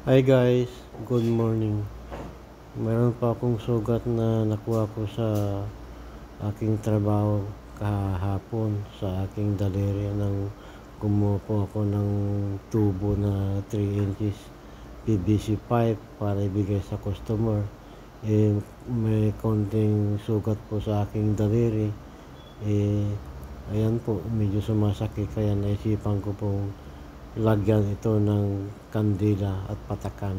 Hi guys, good morning. Meron pa akong sugat na nakuha ko sa aking trabaho kahapon sa aking daliri nang kumuha po ako ng tubo na 3 inches PVC pipe para ibigay sa customer. May konting sugat po sa aking daliri. Ayan po, medyo sumasakit kaya naisipan ko pong lagyan ito ng kandila at patakan.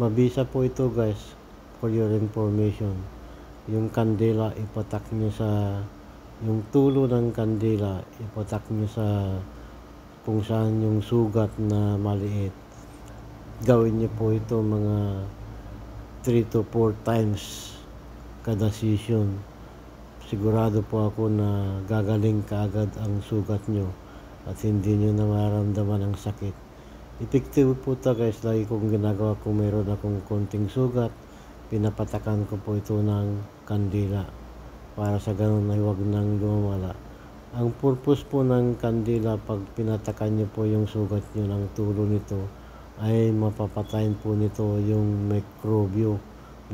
Mabisa po ito guys, for your information. Yung kandila ipatak nyo sa, yung tulo ng kandila ipatak nyo sa kung saan yung sugat na maliit. Gawin nyo po ito mga 3 to 4 times kada session. Sigurado po ako na gagaling kaagad ang sugat nyo at hindi nyo na mararamdaman ang sakit. Epektibo po ito guys, lagi kong ginagawa kung mayroon akong konting sugat, pinapatakan ko po ito ng kandila para sa ganun ay huwag nang lumala. Ang purpose po ng kandila pag pinatakan nyo po yung sugat nyo ng tulo nito ay mapapatayin po nito yung mikrobyo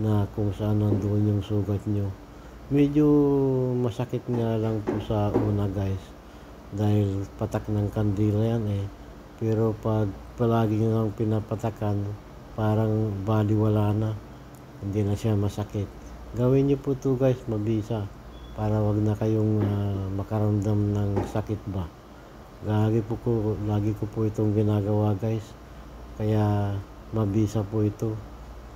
na kung saan nandoon yung sugat nyo. Medyo masakit nga lang po sa una guys dahil patak ng kandila yan pero pag palagi nyo lang pinapatakan parang baliwala na, hindi na siya masakit. Gawin nyo po ito guys, mabisa para wag na kayong makaramdam ng sakit ba. Lagi ko po itong ginagawa guys, kaya mabisa po ito.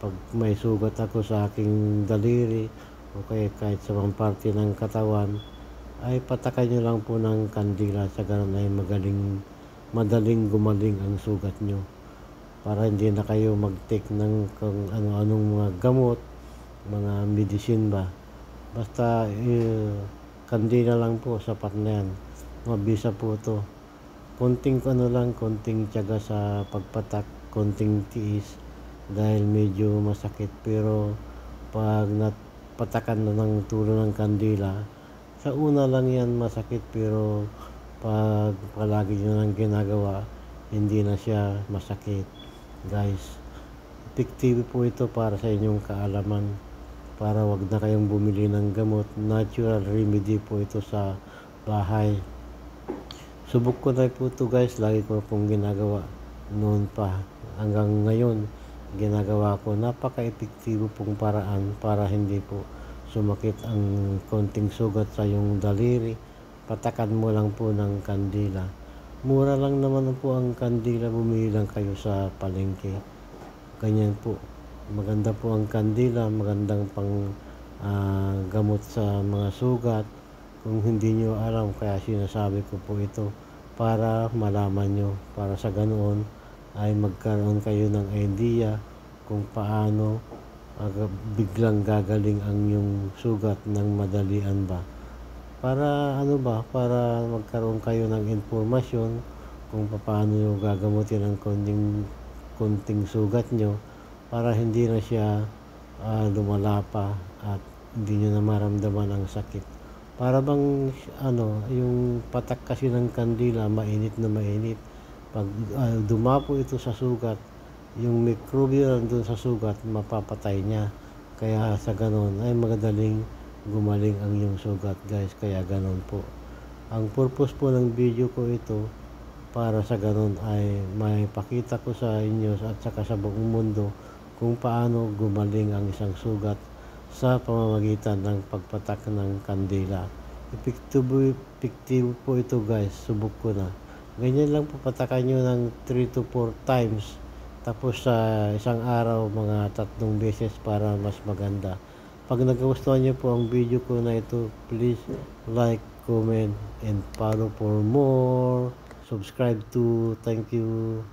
Pag may sugat ako sa aking daliri o kaya kahit sa mga parte ng katawan, ay patakan nyo lang po ng kandila sa ganun ay madaling gumaling ang sugat nyo para hindi na kayo mag-take ng kung ano-anong mga gamot, mga medicine ba. Basta kandila lang po, sapat na yan. Mabisa po ito. Konting konting tiyaga sa pagpatak, konting tiis dahil medyo masakit, pero pag napatakan na ng tulo ng kandila, sa una lang yan masakit, pero pag palagi nyo nang ginagawa, hindi na siya masakit. Guys, epektibo po ito para sa inyong kaalaman, para wag na kayong bumili ng gamot. Natural remedy po ito sa bahay. Subok ko na po ito guys, lagi ko pong ginagawa noon pa hanggang ngayon. Ginagawa ko, napaka-epektibo pong paraan para hindi po sumakit ang konting sugat sa iyong daliri. Patakan mo lang po ng kandila. Mura lang naman po ang kandila, bumili lang kayo sa palengke. Ganyan po. Maganda po ang kandila, magandang pang gamot sa mga sugat. Kung hindi nyo alam, kaya sinasabi ko po ito para malaman nyo, para sa ganoon ay magkaroon kayo ng idea kung paano biglang gagaling ang yung sugat ng madalian ba. Para para magkaroon kayo ng informasyon kung paano nyo gagamutin ang konting sugat nyo para hindi na siya lumala pa at hindi nyo na maramdaman ang sakit. Para bang yung patak kasi ng kandila, mainit na mainit. Pag dumapo ito sa sugat, yung mikrobyo nandun sa sugat, mapapatay niya. Kaya sa ganon ay magadaling gumaling ang iyong sugat guys, kaya ganon po. Ang purpose po ng video ko ito, para sa ganon ay may pakita ko sa inyo at saka sa buong mundo kung paano gumaling ang isang sugat sa pamamagitan ng pagpatak ng kandila. Epektibo po ito guys, subok ko na. Ganyan lang po, patakan nyo ng 3 to 4 times. Tapos sa isang araw, mga 3 beses para mas maganda. Pag nagustuhan nyo po ang video ko na ito, please like, comment, and follow for more. Subscribe to. Thank you.